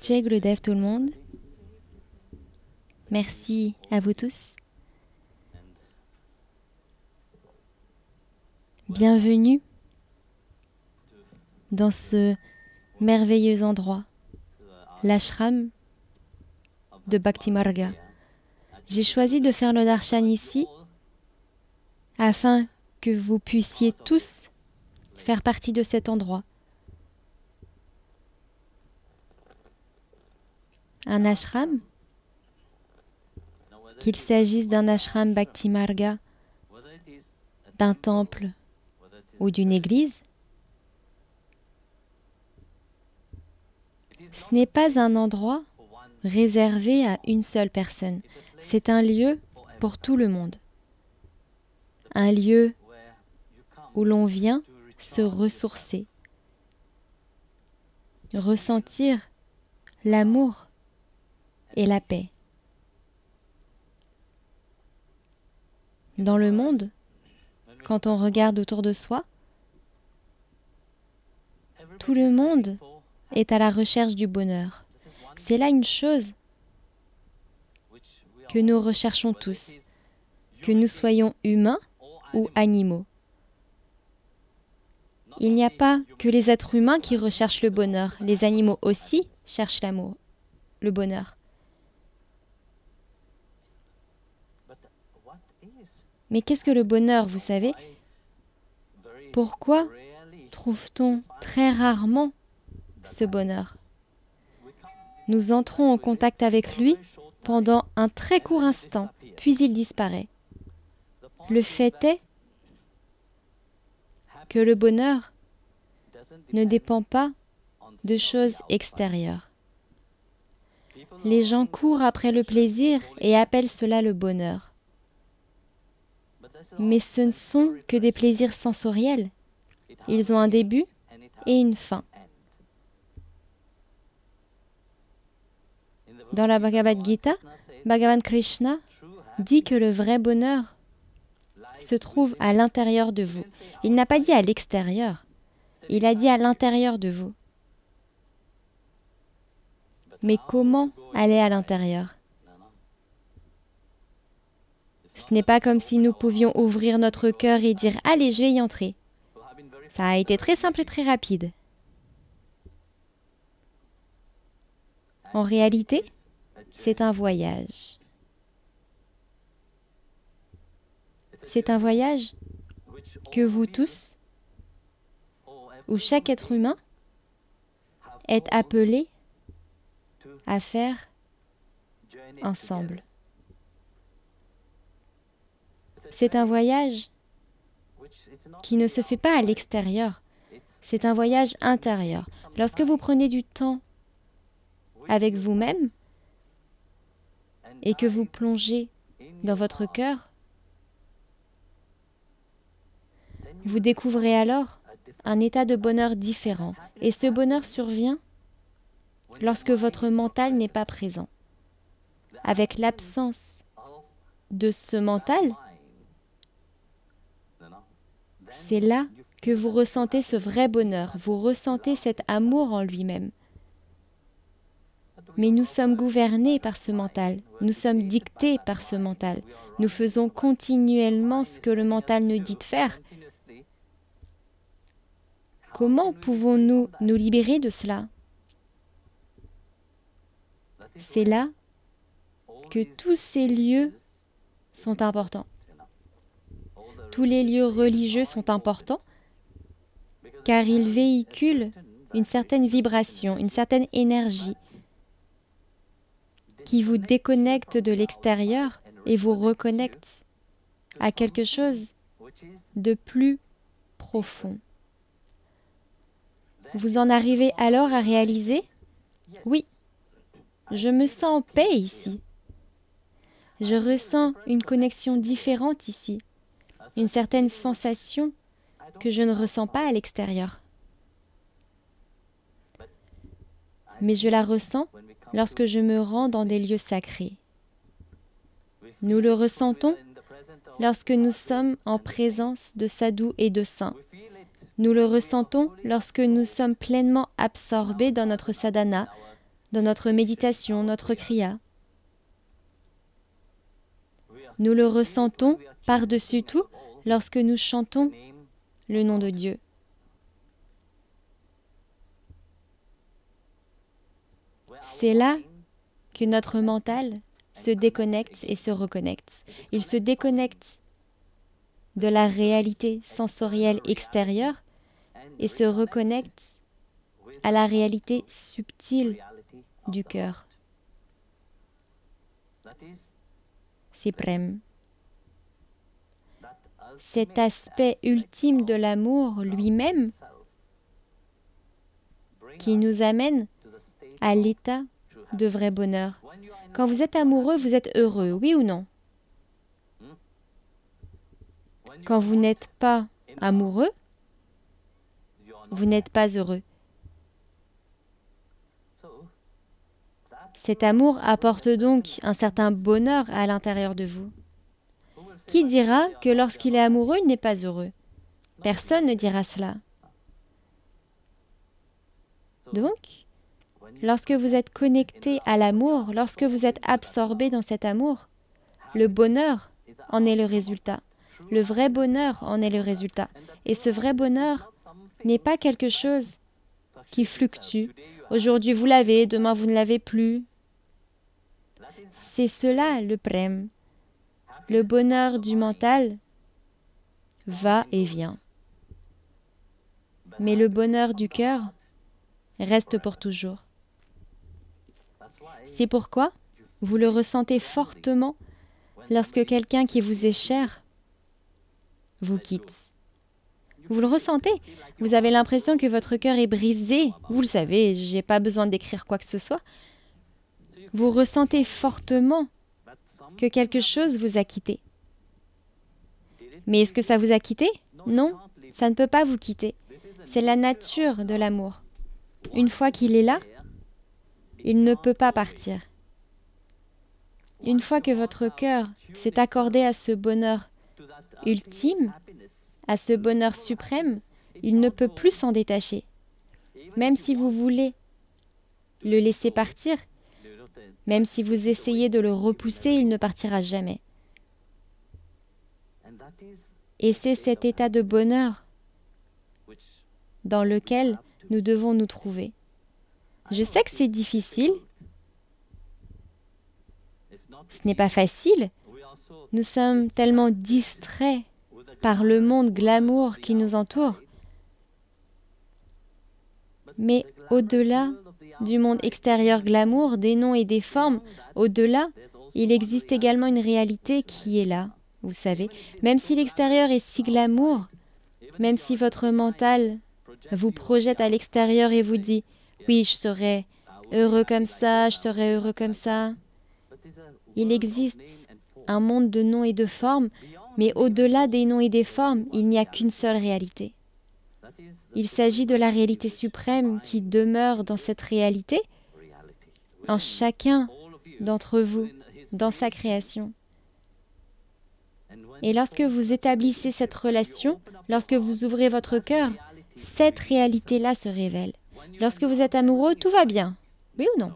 Jai Gurudev tout le monde. Merci à vous tous. Bienvenue dans ce merveilleux endroit, l'ashram de Bhakti Marga. J'ai choisi de faire le darshan ici afin que vous puissiez tous faire partie de cet endroit. Un ashram, qu'il s'agisse d'un ashram Bhakti Marga, d'un temple ou d'une église, ce n'est pas un endroit réservé à une seule personne. C'est un lieu pour tout le monde. Un lieu où l'on vient se ressourcer, ressentir l'amour et la paix. Dans le monde, quand on regarde autour de soi, tout le monde est à la recherche du bonheur. C'est là une chose que nous recherchons tous, que nous soyons humains ou animaux. Il n'y a pas que les êtres humains qui recherchent le bonheur, les animaux aussi cherchent l'amour, le bonheur. Mais qu'est-ce que le bonheur, vous savez? Pourquoi trouve-t-on très rarement ce bonheur? Nous entrons en contact avec lui pendant un très court instant, puis il disparaît. Le fait est que le bonheur ne dépend pas de choses extérieures. Les gens courent après le plaisir et appellent cela le bonheur. Mais ce ne sont que des plaisirs sensoriels. Ils ont un début et une fin. Dans la Bhagavad Gita, Bhagavan Krishna dit que le vrai bonheur se trouve à l'intérieur de vous. Il n'a pas dit à l'extérieur, il a dit à l'intérieur de vous. Mais comment aller à l'intérieur? Ce n'est pas comme si nous pouvions ouvrir notre cœur et dire « Allez, je vais y entrer ». Ça a été très simple et très rapide. En réalité, c'est un voyage. C'est un voyage que vous tous, ou chaque être humain, est appelé à faire ensemble. C'est un voyage qui ne se fait pas à l'extérieur. C'est un voyage intérieur. Lorsque vous prenez du temps avec vous-même et que vous plongez dans votre cœur, vous découvrez alors un état de bonheur différent. Et ce bonheur survient lorsque votre mental n'est pas présent. Avec l'absence de ce mental, c'est là que vous ressentez ce vrai bonheur, vous ressentez cet amour en lui-même. Mais nous sommes gouvernés par ce mental, nous sommes dictés par ce mental. Nous faisons continuellement ce que le mental nous dit de faire. Comment pouvons-nous nous libérer de cela? C'est là que tous ces lieux sont importants. Tous les lieux religieux sont importants car ils véhiculent une certaine vibration, une certaine énergie qui vous déconnecte de l'extérieur et vous reconnecte à quelque chose de plus profond. Vous en arrivez alors à réaliser, oui, je me sens en paix ici. Je ressens une connexion différente ici, une certaine sensation que je ne ressens pas à l'extérieur. Mais je la ressens lorsque je me rends dans des lieux sacrés. Nous le ressentons lorsque nous sommes en présence de sadhus et de saints. Nous le ressentons lorsque nous sommes pleinement absorbés dans notre sadhana, dans notre méditation, notre kriya. Nous le ressentons par-dessus tout lorsque nous chantons le nom de Dieu. C'est là que notre mental se déconnecte et se reconnecte. Il se déconnecte de la réalité sensorielle extérieure et se reconnecte à la réalité subtile du cœur. C'est Prem. Cet aspect ultime de l'amour lui-même qui nous amène à l'état de vrai bonheur. Quand vous êtes amoureux, vous êtes heureux, oui ou non? Quand vous n'êtes pas amoureux, vous n'êtes pas heureux. Cet amour apporte donc un certain bonheur à l'intérieur de vous. Qui dira que lorsqu'il est amoureux, il n'est pas heureux? Personne ne dira cela. Donc, lorsque vous êtes connecté à l'amour, lorsque vous êtes absorbé dans cet amour, le bonheur en est le résultat. Le vrai bonheur en est le résultat. Et ce vrai bonheur n'est pas quelque chose qui fluctue. Aujourd'hui vous l'avez, demain vous ne l'avez plus. C'est cela le prem. Le bonheur du mental va et vient. Mais le bonheur du cœur reste pour toujours. C'est pourquoi vous le ressentez fortement lorsque quelqu'un qui vous est cher vous quitte. Vous le ressentez. Vous avez l'impression que votre cœur est brisé. Vous le savez, je n'ai pas besoin d'écrire quoi que ce soit. Vous ressentez fortement que quelque chose vous a quitté. Mais est-ce que ça vous a quitté? Non, ça ne peut pas vous quitter. C'est la nature de l'amour. Une fois qu'il est là, il ne peut pas partir. Une fois que votre cœur s'est accordé à ce bonheur ultime, à ce bonheur suprême, il ne peut plus s'en détacher. Même si vous voulez le laisser partir, même si vous essayez de le repousser, il ne partira jamais. Et c'est cet état de bonheur dans lequel nous devons nous trouver. Je sais que c'est difficile, ce n'est pas facile. Nous sommes tellement distraits par le monde glamour qui nous entoure. Mais au-delà du monde extérieur glamour, des noms et des formes, au-delà, il existe également une réalité qui est là, vous savez. Même si l'extérieur est si glamour, même si votre mental vous projette à l'extérieur et vous dit « Oui, je serai heureux comme ça, je serai heureux comme ça », il existe un monde de noms et de formes, mais au-delà des noms et des formes, il n'y a qu'une seule réalité. Il s'agit de la réalité suprême qui demeure dans cette réalité, en chacun d'entre vous, dans sa création. Et lorsque vous établissez cette relation, lorsque vous ouvrez votre cœur, cette réalité-là se révèle. Lorsque vous êtes amoureux, tout va bien. Oui ou non?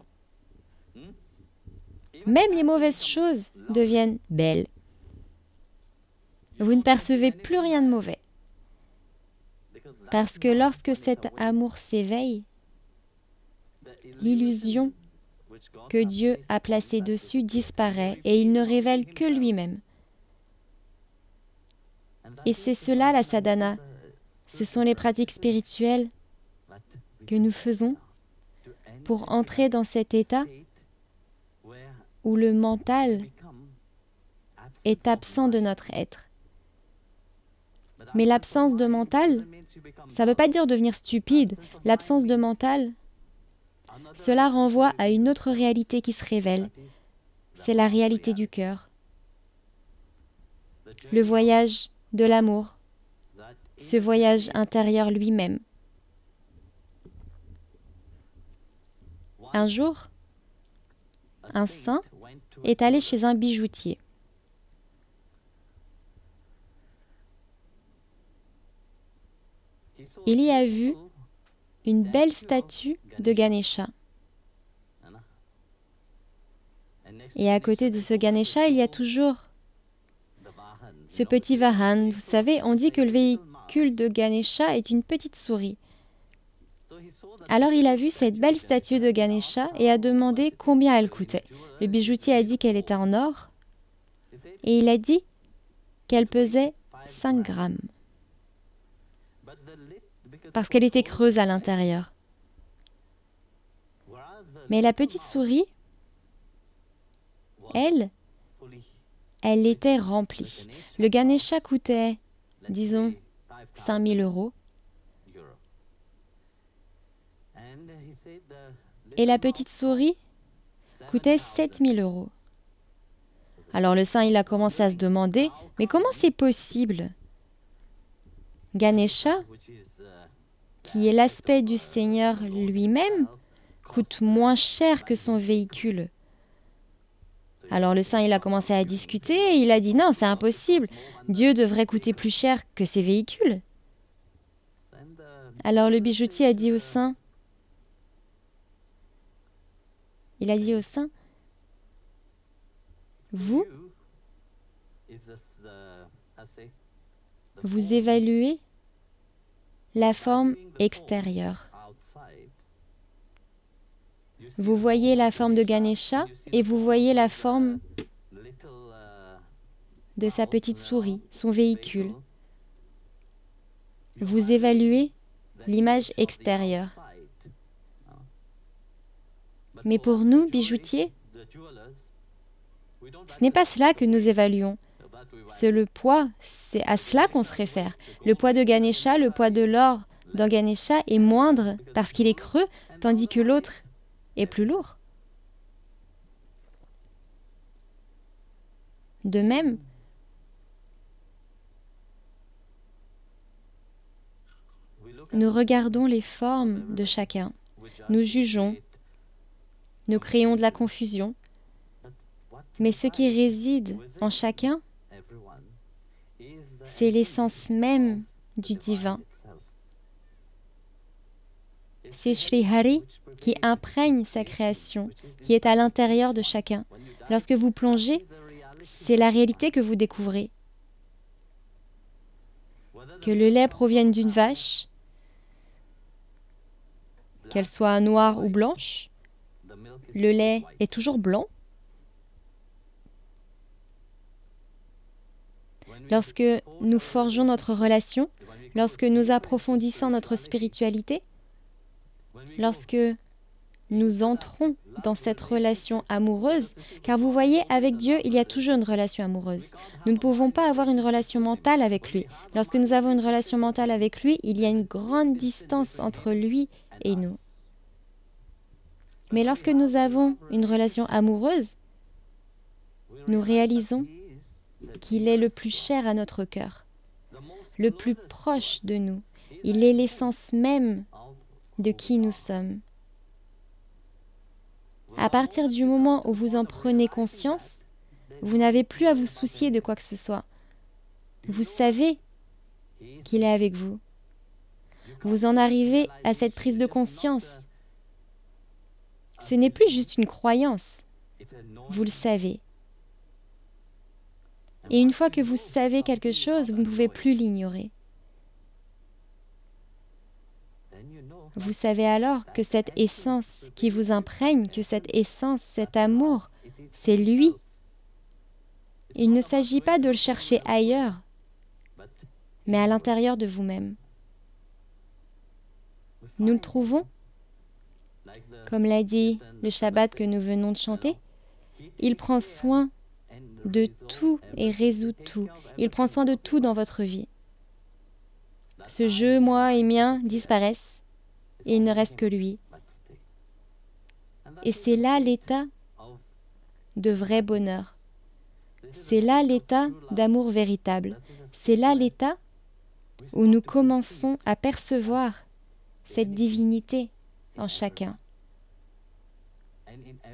Même les mauvaises choses deviennent belles. Vous ne percevez plus rien de mauvais. Parce que lorsque cet amour s'éveille, l'illusion que Dieu a placée dessus disparaît et il ne révèle que lui-même. Et c'est cela la sadhana. Ce sont les pratiques spirituelles que nous faisons pour entrer dans cet état où le mental est absent de notre être. Mais l'absence de mental, ça ne veut pas dire devenir stupide. L'absence de mental, cela renvoie à une autre réalité qui se révèle. C'est la réalité du cœur. Le voyage de l'amour, ce voyage intérieur lui-même. Un jour, un saint est allé chez un bijoutier. Il y a vu une belle statue de Ganesha. Et à côté de ce Ganesha, il y a toujours ce petit Vahan. Vous savez, on dit que le véhicule de Ganesha est une petite souris. Alors il a vu cette belle statue de Ganesha et a demandé combien elle coûtait. Le bijoutier a dit qu'elle était en or et il a dit qu'elle pesait 5 grammes parce qu'elle était creuse à l'intérieur. Mais la petite souris, elle était remplie. Le Ganesha coûtait, disons, 5 000 euros. Et la petite souris coûtait 7 000 euros. Alors le saint, il a commencé à se demander, mais comment c'est possible? Ganesha, qui est l'aspect du Seigneur lui-même, coûte moins cher que son véhicule. Alors le saint, il a commencé à discuter et il a dit non, c'est impossible. Dieu devrait coûter plus cher que ses véhicules. Alors le bijoutier a dit au saint, vous évaluez la forme extérieure. Vous voyez la forme de Ganesha et vous voyez la forme de sa petite souris, son véhicule. Vous évaluez l'image extérieure. Mais pour nous, bijoutiers, ce n'est pas cela que nous évaluons. C'est le poids, c'est à cela qu'on se réfère. Le poids de Ganesha, le poids de l'or dans Ganesha est moindre parce qu'il est creux, tandis que l'autre est plus lourd. De même, nous regardons les formes de chacun, nous jugeons, nous créons de la confusion, mais ce qui réside en chacun, c'est l'essence même du divin. C'est Sri Hari qui imprègne sa création, qui est à l'intérieur de chacun. Lorsque vous plongez, c'est la réalité que vous découvrez. Que le lait provienne d'une vache, qu'elle soit noire ou blanche, le lait est toujours blanc. Lorsque nous forgeons notre relation, lorsque nous approfondissons notre spiritualité, lorsque nous entrons dans cette relation amoureuse, car vous voyez, avec Dieu, il y a toujours une relation amoureuse. Nous ne pouvons pas avoir une relation mentale avec lui. Lorsque nous avons une relation mentale avec lui, il y a une grande distance entre lui et nous. Mais lorsque nous avons une relation amoureuse, nous réalisons qu'il est le plus cher à notre cœur, le plus proche de nous. Il est l'essence même de qui nous sommes. À partir du moment où vous en prenez conscience, vous n'avez plus à vous soucier de quoi que ce soit. Vous savez qu'il est avec vous. Vous en arrivez à cette prise de conscience. Ce n'est plus juste une croyance. Vous le savez. Et une fois que vous savez quelque chose, vous ne pouvez plus l'ignorer. Vous savez alors que cette essence qui vous imprègne, que cette essence, cet amour, c'est lui. Il ne s'agit pas de le chercher ailleurs, mais à l'intérieur de vous-même. Nous le trouvons, comme l'a dit le Shabbat que nous venons de chanter, il prend soin de tout et résout tout. Il prend soin de tout dans votre vie. Ce je, moi et mien disparaissent et il ne reste que lui. Et c'est là l'état de vrai bonheur. C'est là l'état d'amour véritable. C'est là l'état où nous commençons à percevoir cette divinité en chacun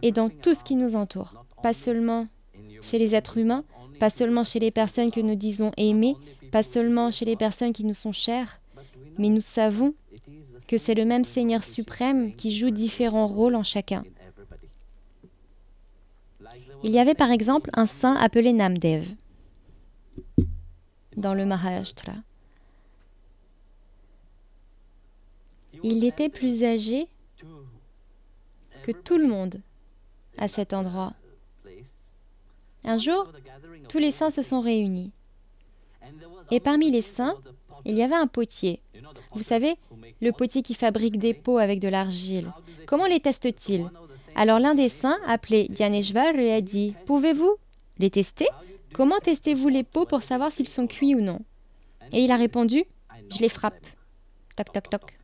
et dans tout ce qui nous entoure, pas seulement chez les êtres humains, pas seulement chez les personnes que nous disons aimer, pas seulement chez les personnes qui nous sont chères, mais nous savons que c'est le même Seigneur suprême qui joue différents rôles en chacun. Il y avait par exemple un saint appelé Namdev dans le Maharashtra. Il était plus âgé que tout le monde à cet endroit. Un jour, tous les saints se sont réunis. Et parmi les saints, il y avait un potier. Vous savez, le potier qui fabrique des pots avec de l'argile. Comment les teste-t-il? Alors l'un des saints, appelé Dhyaneshvar, lui a dit « Pouvez-vous les tester? Comment testez-vous les pots pour savoir s'ils sont cuits ou non ?» Et il a répondu « Je les frappe. Toc, toc, toc. »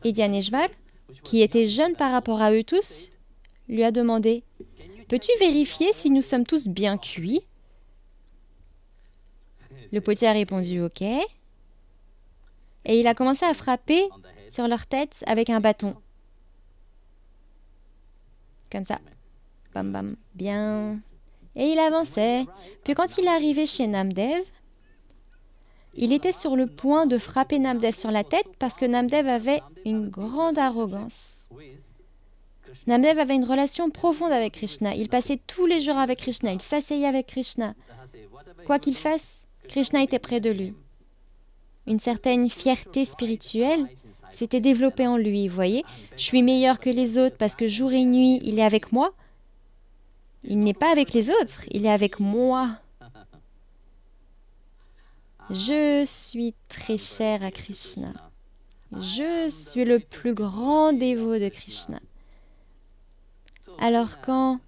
Et Dhyaneshvar, qui était jeune par rapport à eux tous, lui a demandé « Peux-tu vérifier si nous sommes tous bien cuits ?» Le potier a répondu « Ok ». Et il a commencé à frapper sur leur tête avec un bâton. Comme ça. Bam bam. Bien. Et il avançait. Puis quand il est arrivé chez Namdev, il était sur le point de frapper Namdev sur la tête parce que Namdev avait une grande arrogance. Namdev avait une relation profonde avec Krishna. Il passait tous les jours avec Krishna. Il s'asseyait avec Krishna. Quoi qu'il fasse, Krishna était près de lui. Une certaine fierté spirituelle s'était développée en lui, vous voyez. Je suis meilleur que les autres parce que jour et nuit, il est avec moi. Il n'est pas avec les autres, il est avec moi. Je suis très cher à Krishna. Je suis le plus grand dévot de Krishna. Alors quand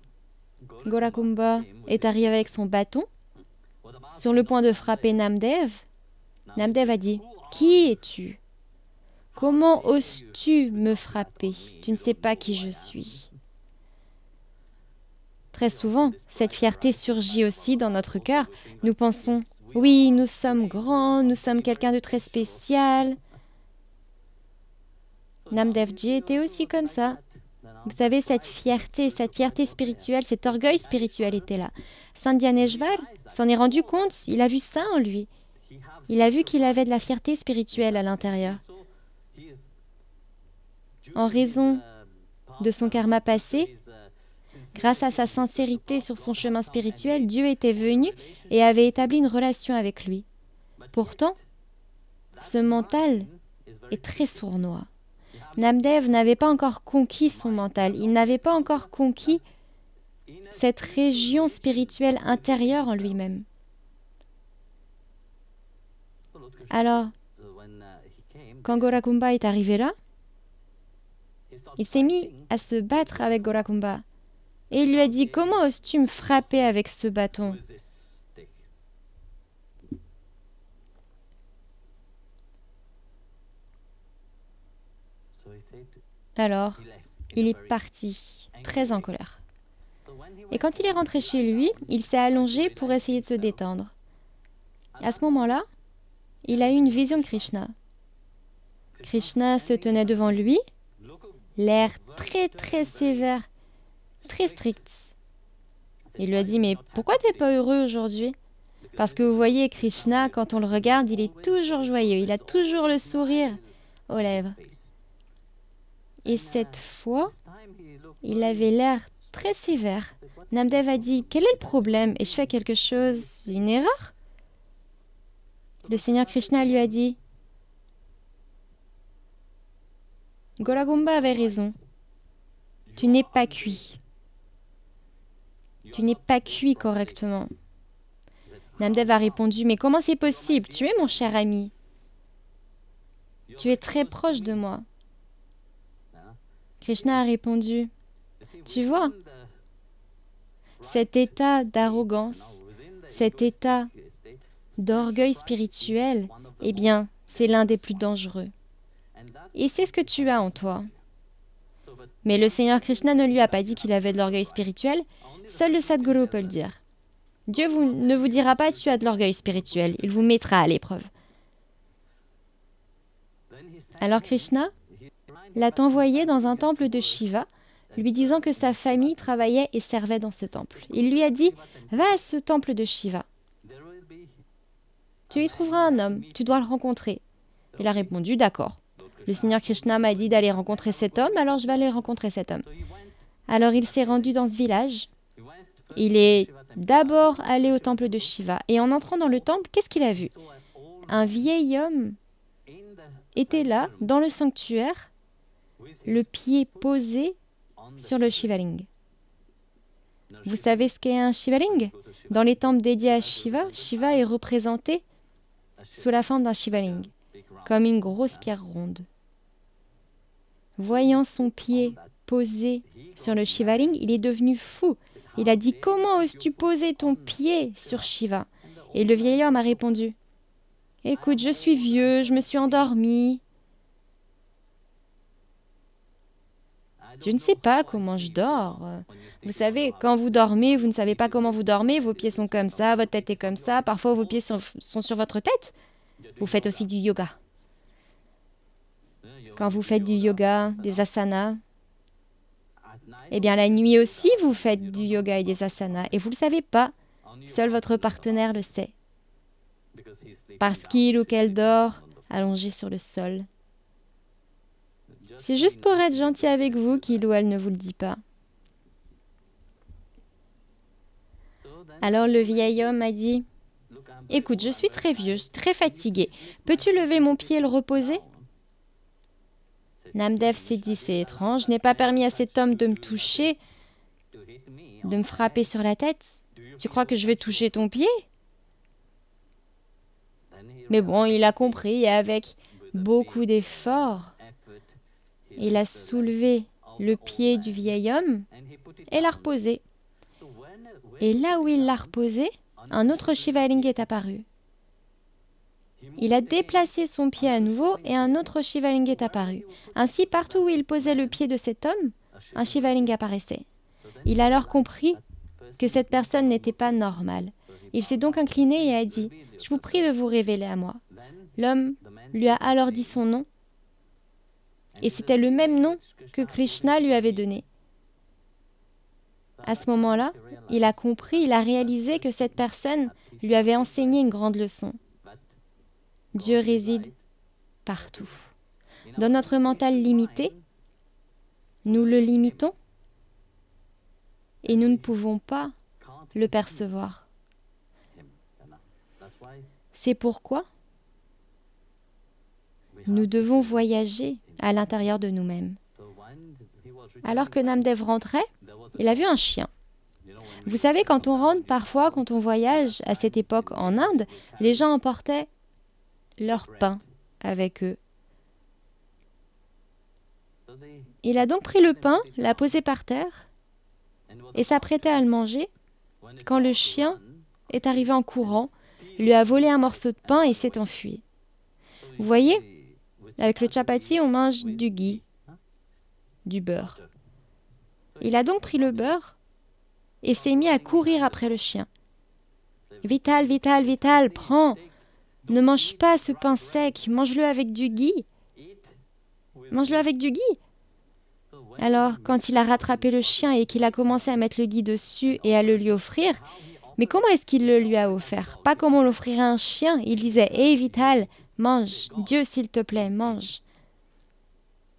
Gaurakumbha est arrivé avec son bâton, sur le point de frapper Namdev, Namdev a dit « Qui es-tu? Comment oses-tu me frapper? Tu ne sais pas qui je suis. » Très souvent, cette fierté surgit aussi dans notre cœur. Nous pensons « Oui, nous sommes grands, nous sommes quelqu'un de très spécial. » Namdevji était aussi comme ça. Vous savez, cette fierté spirituelle, cet orgueil spirituel était là. Saint Dhyaneshvar s'en est rendu compte, il a vu ça en lui. Il a vu qu'il avait de la fierté spirituelle à l'intérieur. En raison de son karma passé, grâce à sa sincérité sur son chemin spirituel, Dieu était venu et avait établi une relation avec lui. Pourtant, ce mental est très sournois. Namdev n'avait pas encore conquis son mental, il n'avait pas encore conquis cette région spirituelle intérieure en lui-même. Alors, quand Gaurakumbha est arrivé là, il s'est mis à se battre avec Gaurakumbha. Et il lui a dit « Comment oses-tu me frapper avec ce bâton ?» Alors, il est parti, très en colère. Et quand il est rentré chez lui, il s'est allongé pour essayer de se détendre. À ce moment-là, il a eu une vision de Krishna. Krishna se tenait devant lui, l'air très très sévère, très strict. Il lui a dit « Mais pourquoi tu n'es pas heureux aujourd'hui ?» Parce que vous voyez, Krishna, quand on le regarde, il est toujours joyeux, il a toujours le sourire aux lèvres. Et cette fois, il avait l'air très sévère. Namdev a dit « Quel est le problème? Et je fais quelque chose, une erreur ?» Le Seigneur Krishna lui a dit « Gaurakumbha avait raison. Tu n'es pas cuit. Tu n'es pas cuit correctement. » Namdev a répondu « Mais comment c'est possible? Tu es mon cher ami. Tu es très proche de moi. » Krishna a répondu « Tu vois, cet état d'arrogance, cet état d'orgueil spirituel, eh bien, c'est l'un des plus dangereux. Et c'est ce que tu as en toi. » Mais le Seigneur Krishna ne lui a pas dit qu'il avait de l'orgueil spirituel. Seul le Sadguru peut le dire. Dieu ne vous dira pas « tu as de l'orgueil spirituel », il vous mettra à l'épreuve. Alors Krishna l'a envoyé dans un temple de Shiva, lui disant que sa famille travaillait et servait dans ce temple. Il lui a dit « Va à ce temple de Shiva. Tu y trouveras un homme, tu dois le rencontrer. » Il a répondu « D'accord. Le Seigneur Krishna m'a dit d'aller rencontrer cet homme, alors je vais aller rencontrer cet homme. » Alors il s'est rendu dans ce village. Il est d'abord allé au temple de Shiva. Et en entrant dans le temple, qu'est-ce qu'il a vu? Un vieil homme était là, dans le sanctuaire, le pied posé sur le Shivaling. Vous savez ce qu'est un Shivaling? Dans les temples dédiés à Shiva, Shiva est représenté sous la forme d'un Shivaling, comme une grosse pierre ronde. Voyant son pied posé sur le Shivaling, il est devenu fou. Il a dit « Comment oses-tu poser ton pied sur Shiva ?» Et le vieil homme a répondu « Écoute, je suis vieux, je me suis endormi. Je ne sais pas comment je dors. Vous savez, quand vous dormez, vous ne savez pas comment vous dormez, vos pieds sont comme ça, votre tête est comme ça, parfois vos pieds sont sur votre tête. Vous faites aussi du yoga. Quand vous faites du yoga, des asanas, eh bien la nuit aussi, vous faites du yoga et des asanas, et vous ne le savez pas, seul votre partenaire le sait, parce qu'il ou qu'elle dort allongé sur le sol. C'est juste pour être gentil avec vous qu'il ou elle ne vous le dit pas. Alors le vieil homme a dit « Écoute, je suis très vieux, très fatigué. Peux-tu lever mon pied et le reposer ?» Namdev s'est dit « C'est étrange, je n'ai pas permis à cet homme de me toucher, de me frapper sur la tête. Tu crois que je vais toucher ton pied ?» Mais bon, il a compris et avec beaucoup d'efforts, il a soulevé le pied du vieil homme et l'a reposé. Et là où il l'a reposé, un autre Shivaling est apparu. Il a déplacé son pied à nouveau et un autre Shivaling est apparu. Ainsi, partout où il posait le pied de cet homme, un Shivaling apparaissait. Il a alors compris que cette personne n'était pas normale. Il s'est donc incliné et a dit « Je vous prie de vous révéler à moi. » L'homme lui a alors dit son nom, et c'était le même nom que Krishna lui avait donné. À ce moment-là, il a compris, il a réalisé que cette personne lui avait enseigné une grande leçon. Dieu réside partout. Dans notre mental limité, nous le limitons et nous ne pouvons pas le percevoir. C'est pourquoi nous devons voyager à l'intérieur de nous-mêmes. Alors que Namdev rentrait, il a vu un chien. Vous savez, quand on rentre parfois, quand on voyage à cette époque en Inde, les gens emportaient leur pain avec eux. Il a donc pris le pain, l'a posé par terre et s'apprêtait à le manger quand le chien est arrivé en courant, lui a volé un morceau de pain et s'est enfui. Vous voyez, avec le chapati, on mange du ghee, du beurre. Il a donc pris le beurre et s'est mis à courir après le chien. « Vital, Vital, Vital, prends! Ne mange pas ce pain sec, mange-le avec du ghee. Mange-le avec du ghee. » Alors, quand il a rattrapé le chien et qu'il a commencé à mettre le ghee dessus et à le lui offrir, mais comment est-ce qu'il le lui a offert? Pas comme on l'offrirait à un chien. Il disait « Hé Vital, mange, Dieu s'il te plaît, mange. »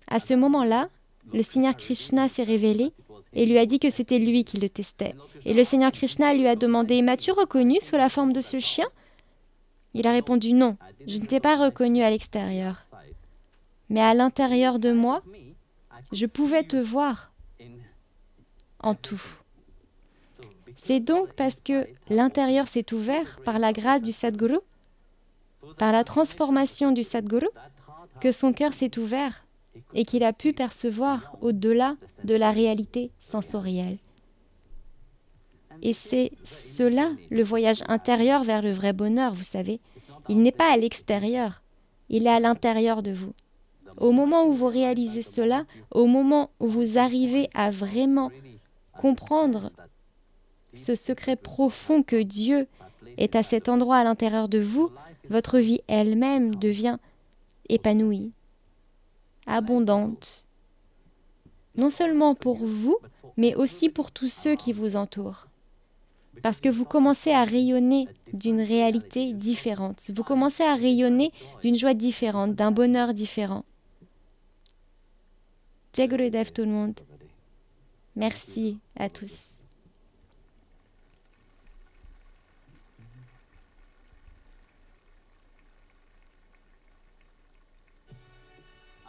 À ce moment-là, le Seigneur Krishna s'est révélé et lui a dit que c'était lui qui le testait. Et le Seigneur Krishna lui a demandé « M'as-tu reconnu sous la forme de ce chien ?» Il a répondu « Non, je ne t'ai pas reconnu à l'extérieur. Mais à l'intérieur de moi, je pouvais te voir en tout. » C'est donc parce que l'intérieur s'est ouvert par la grâce du Sadguru, par la transformation du Sadguru, que son cœur s'est ouvert et qu'il a pu percevoir au-delà de la réalité sensorielle. Et c'est cela, le voyage intérieur vers le vrai bonheur, vous savez. Il n'est pas à l'extérieur, il est à l'intérieur de vous. Au moment où vous réalisez cela, au moment où vous arrivez à vraiment comprendre ce secret profond que Dieu est à cet endroit à l'intérieur de vous, votre vie elle-même devient épanouie, abondante, non seulement pour vous, mais aussi pour tous ceux qui vous entourent. Parce que vous commencez à rayonner d'une réalité différente. Vous commencez à rayonner d'une joie différente, d'un bonheur différent. Jai Gurudev tout le monde. Merci à tous.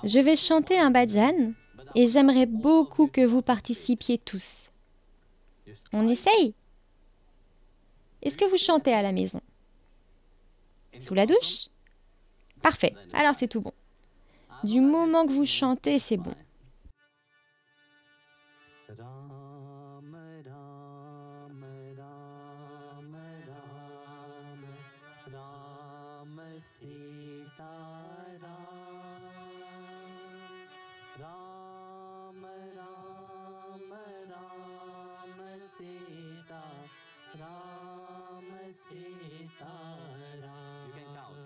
Je vais chanter un bhajan et j'aimerais beaucoup que vous participiez tous. On essaye? Est-ce que vous chantez à la maison? Sous la douche? Parfait, alors c'est tout bon. Du moment que vous chantez, c'est bon. Ram Ram Ram Ram Ram Sita Ram Ram Ram Ram Sita Ram Sita Ram. You can count.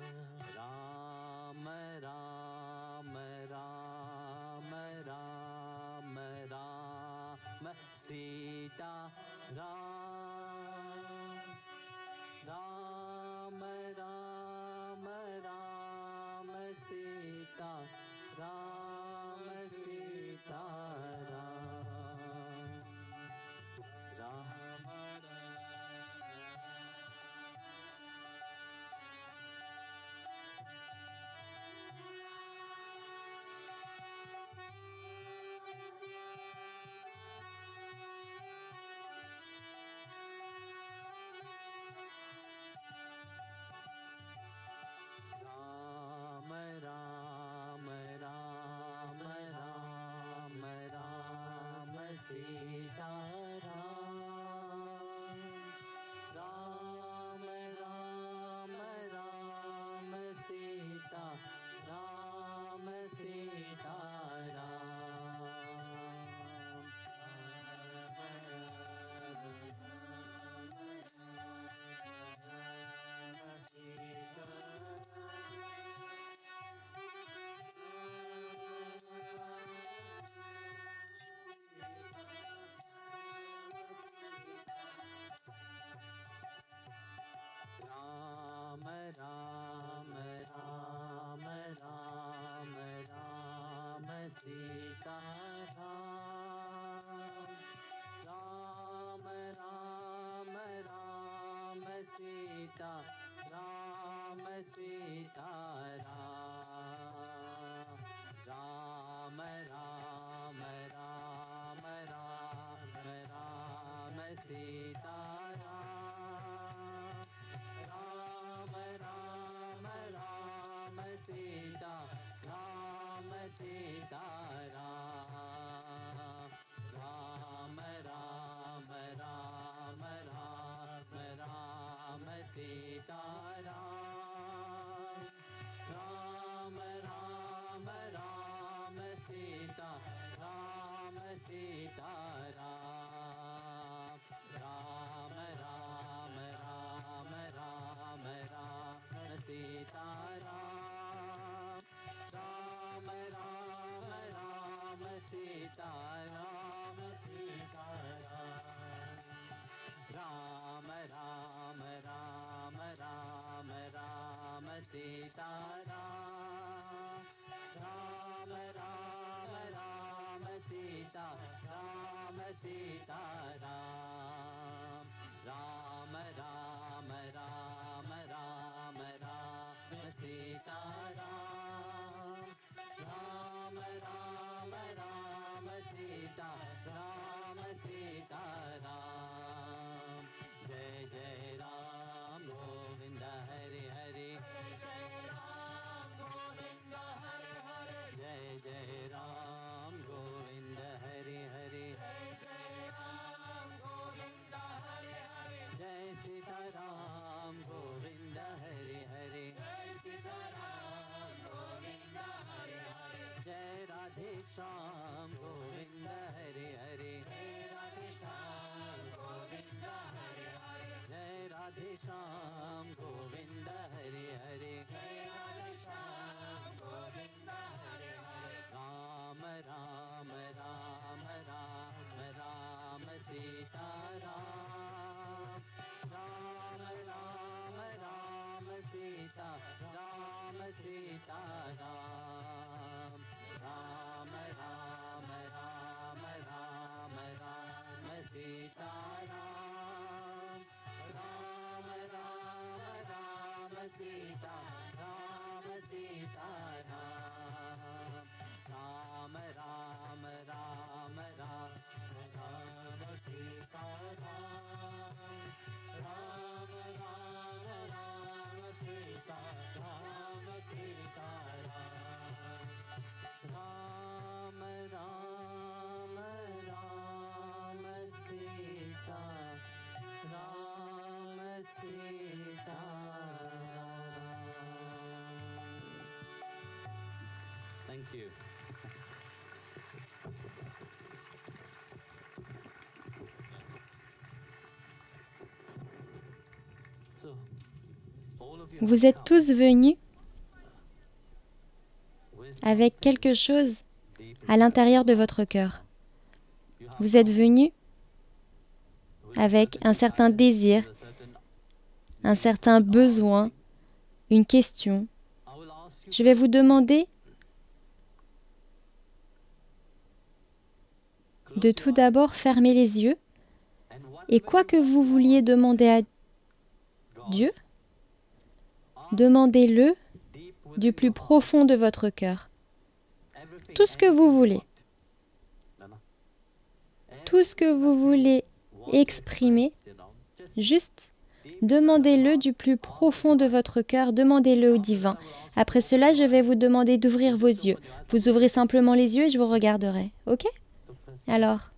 Ram Ram Ram Ram Ram Sita Ram Ram Ram Ram Sita Ram Sita Ram Ram Ram Ram Ram Ram Ram Sita Ram Ram Ram Ram Sita Ram Sita Ram Ram Ram Ram Ram Sita Ram Ram Ram Ram Sita Ram Sita Ram Ram Ram Ram Ram Ram Sita Ram Ram Ram Ram Sita Ram Sita Ram Ram Ram Ram Ram Ram Sita Ram Ram Ram Ram Sita Ram Sita Ram Ram Ram Ram Ram Ram Sita Ram Ram Ram Ram Sita Ram Sita Ram Ram Ram Ram Ram Sita Ram Ram Ram Ram Sita Ram Sita Ram Ram Ram Ram Ram Ram Sita Ram Ram Ram Ram Sita Ram Sita Ram Jai Jai Ram Govinda Hari Hari Jai Jai Ram Govinda Hari Hari Jai Sita Ram Govinda Hari Hari Jai Sita Ram Sita, Ram Sita, Ram. Ram, Ram, Ram, Ram, Ram Sita, Ram. Ram, Ram, Ram Sita, Ram Sita, Ram. Ram, Ram, Ram Sita, Ram Sita, Ram. Thank you. So, all of you Vous êtes tous venus with avec quelque chose deep à l'intérieur de votre cœur. Vous êtes venus avec un certain désir, un certain besoin, une question. Je vais vous demander de tout d'abord fermer les yeux et quoi que vous vouliez demander à Dieu, demandez-le du plus profond de votre cœur. Tout ce que vous voulez. Tout ce que vous voulez exprimer, juste demandez-le du plus profond de votre cœur, demandez-le au divin. Après cela, je vais vous demander d'ouvrir vos yeux. Vous ouvrez simplement les yeux et je vous regarderai. Ok? Alors,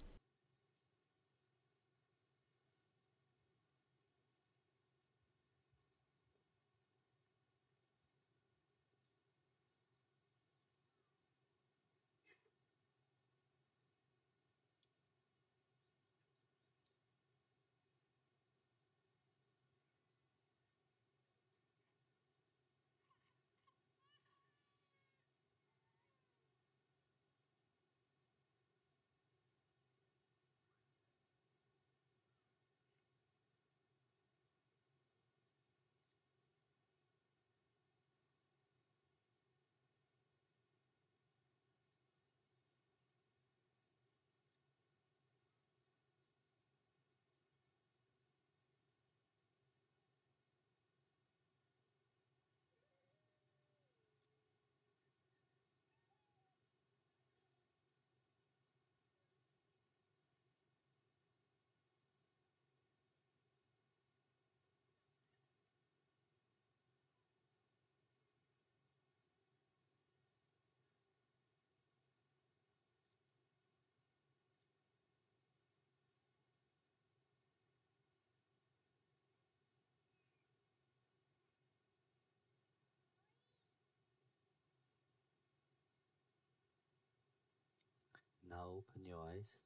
now open your eyes.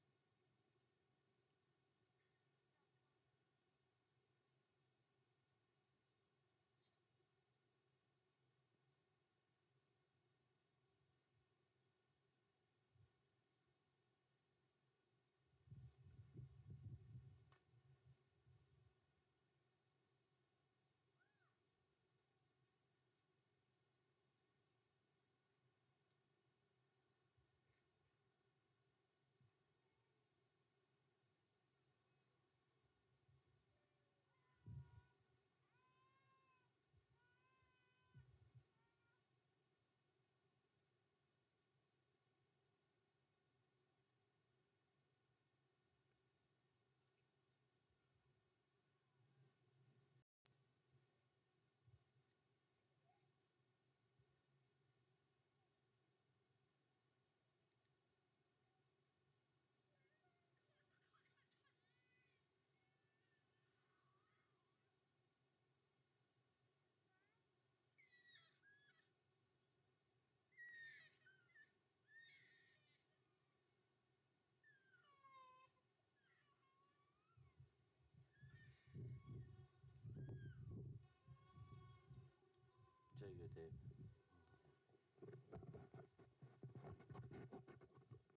Jai Gurudev.